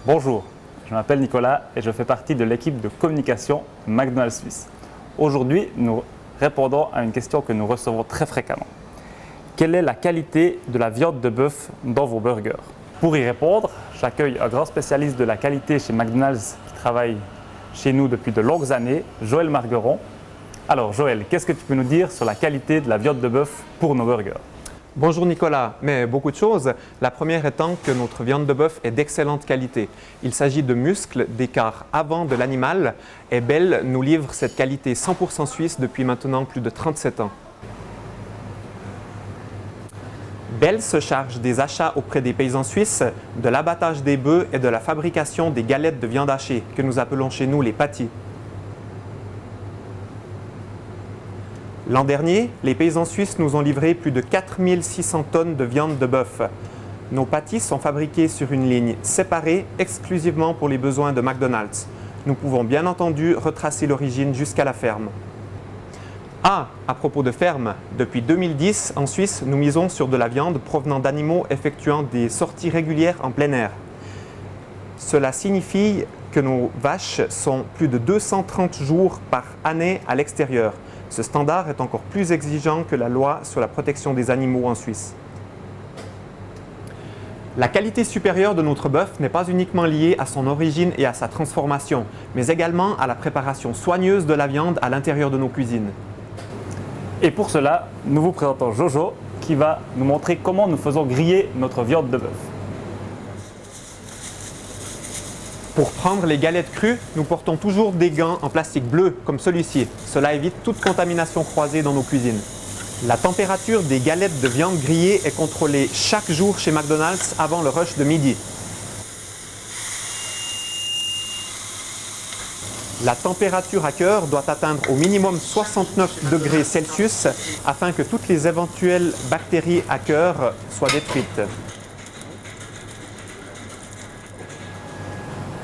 Bonjour, je m'appelle Nicolas et je fais partie de l'équipe de communication McDonald's Suisse. Aujourd'hui, nous répondons à une question que nous recevons très fréquemment. Quelle est la qualité de la viande de bœuf dans vos burgers? Pour y répondre, j'accueille un grand spécialiste de la qualité chez McDonald's qui travaille chez nous depuis de longues années, Joël Margueron. Alors Joël, qu'est-ce que tu peux nous dire sur la qualité de la viande de bœuf pour nos burgers? Bonjour Nicolas, mais beaucoup de choses. La première étant que notre viande de bœuf est d'excellente qualité. Il s'agit de muscles d'écart avant de l'animal et Bell nous livre cette qualité 100% suisse depuis maintenant plus de 37 ans. Bell se charge des achats auprès des paysans suisses, de l'abattage des bœufs et de la fabrication des galettes de viande hachée, que nous appelons chez nous les pâtis. L'an dernier, les paysans suisses nous ont livré plus de 4600 tonnes de viande de bœuf. Nos pâtis sont fabriqués sur une ligne séparée exclusivement pour les besoins de McDonald's. Nous pouvons bien entendu retracer l'origine jusqu'à la ferme. À propos de ferme, depuis 2010, en Suisse, nous misons sur de la viande provenant d'animaux effectuant des sorties régulières en plein air. Cela signifie que nos vaches sont plus de 230 jours par année à l'extérieur. Ce standard est encore plus exigeant que la loi sur la protection des animaux en Suisse. La qualité supérieure de notre bœuf n'est pas uniquement liée à son origine et à sa transformation, mais également à la préparation soigneuse de la viande à l'intérieur de nos cuisines. Et pour cela, nous vous présentons Jojo qui va nous montrer comment nous faisons griller notre viande de bœuf. Pour prendre les galettes crues, nous portons toujours des gants en plastique bleu comme celui-ci. Cela évite toute contamination croisée dans nos cuisines. La température des galettes de viande grillée est contrôlée chaque jour chez McDonald's avant le rush de midi. La température à cœur doit atteindre au minimum 69 degrés Celsius afin que toutes les éventuelles bactéries à cœur soient détruites.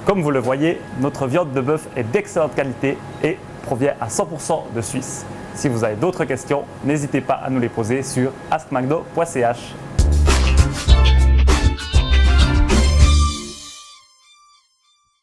Comme vous le voyez, notre viande de bœuf est d'excellente qualité et provient à 100% de Suisse. Si vous avez d'autres questions, n'hésitez pas à nous les poser sur askmcdo.ch.